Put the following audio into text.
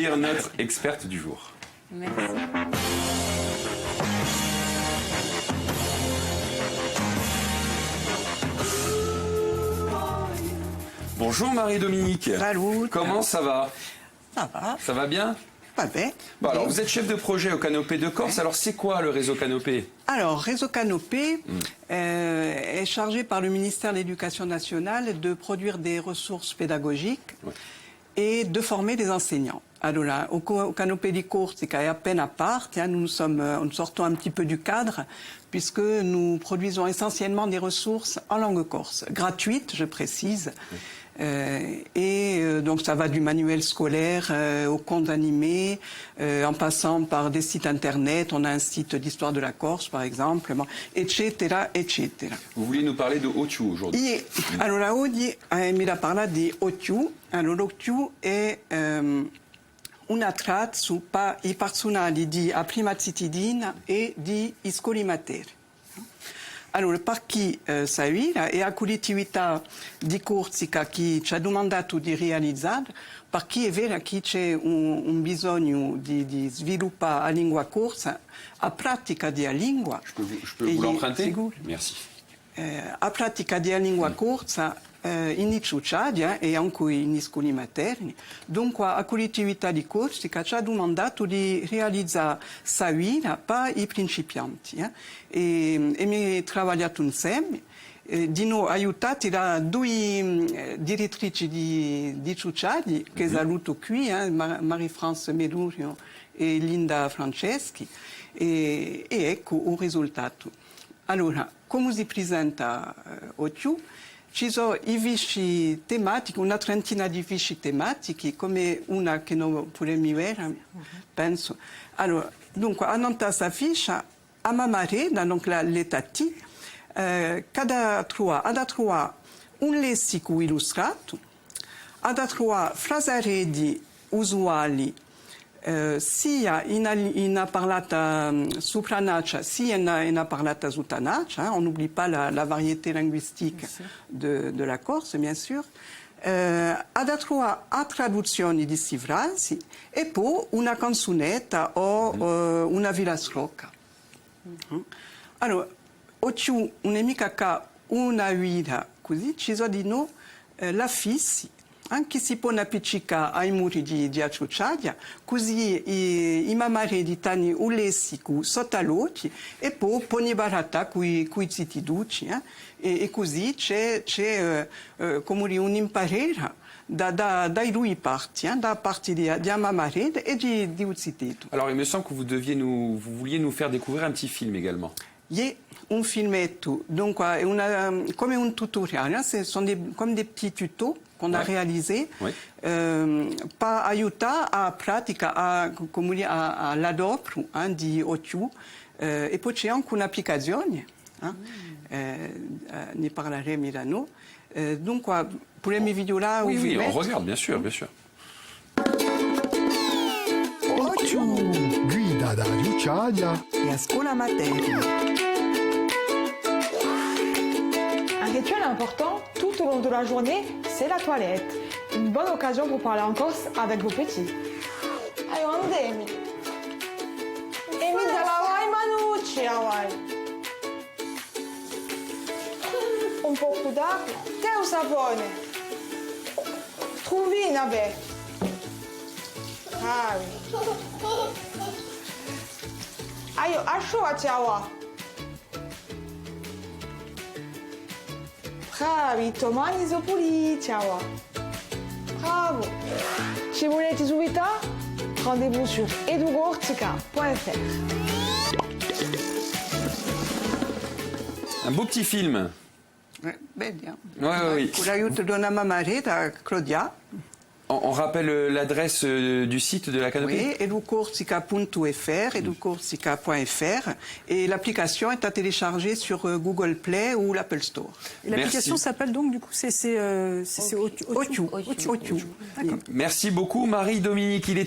accueillir notre experte du jour. Merci. Bonjour Marie-Dominique. Salut. Comment ça va? Ça va? Ça va bien? Pas bien. Bon, alors, vous êtes chef de projet au Canopé de Corse. Alors, c'est quoi le réseau Canopé? Alors, Réseau Canopé est chargé par le ministère de l'Éducation nationale de produire des ressources pédagogiques et de former des enseignants. Alors là, au Canopé di Corsica est à peine à part. Nous sortons un petit peu du cadre puisque nous produisons essentiellement des ressources en langue corse, gratuites, je précise. Donc ça va du manuel scolaire aux contes animés, en passant par des sites internet. On a un site d'histoire de la Corse, par exemple, etc., etc. Vous vouliez nous parler de Otiu aujourd'hui? Allora, oggi mi parla di Otiu. Allora, Otiu è una tratta su i personaggi di A Prima Cittadina e di Iscoli Materi. Allora, per chi seguirà e a collettività di Corsica che ci ha domandato di realizzare, perché è vero che c'è un bisogno di sviluppare la lingua corsa, la pratica della lingua. Je peux vous l'emprunter? Merci. La pratica della lingua corsa inizia già e anche in scuole materne. Dunque, la collettività di Corsica ci ha domandato di realizzare Sawina per i principianti. E mi lavorato insieme. Di noi aiutati da due direttrici di Ciucciadi, che saluto qui, Marie-France Medurio e Linda Franceschi, e ecco il risultato. Allora, come si presenta Otiu? Ci sono i vici tematici, una trentina di vici tematici, come una che non potremmo vedere, penso. Allora, dunque, a nostra ficha, a Mamareda, donc l'età T, cada trois ha da trovare un lessico illustrato, ha da trovare frasaredi usuali sia in parlata supranaccia sia in parlata zutanaccia. On n'oublie pas la variété linguistique de la Corse, bien sûr. Ha da trovare a traduzioni di questi frasi e poi una canzonetta o una villasrocca. Allora, Otiu non è mica che una vita così, ci sono di noi la fissi, anche si può appiccicare ai muri di Ciucciadia, così i mamaredi tanno un lessico sotto l'occhio e poi poni barata con i ziti duci. E così c'è come dire, un'imparera dai due parti, da parte di Mamareda e di Uzziteto. Alors, il me semble que vous vouliez nous faire découvrir un petit film également. Il un filmetto, donc comme un tutoriel, ce sont comme des petits tutos qu'on a réalisés, per aiutare a pratica, all'adopero di Otiu, e poi c'è anche un'applicazione, ne parleremo da noi. Dunque, potremmo vedere un Oui, on regarde, bien sûr, bien sûr. Otiu, guida da Ciucciadia e a scuola materna. Un rituel important tout au long de la journée, c'est la toilette. Une bonne occasion pour parler en corse avec vos petits. Allez, andemi. E mi dava i manucci, awai. Un po' d'acqua. Che è un sapone? Truvina, beh. Aio, asciugati, awa. Bravi, domani sono puliti, awa. Bravo. Si volete subito, rendez-vous sur edugortica.fr. Un beau petit film. Bene. Oui. Con l'aiuto di una mamareda, Claudia. On rappelle l'adresse du site de la Canopé? Oui, educorsica.fr, educorsica.fr, et l'application est à télécharger sur Google Play ou l'Apple Store. Et l'application s'appelle donc, du coup, c'est Otiu. Otiu. D'accord. Merci beaucoup Marie-Dominique.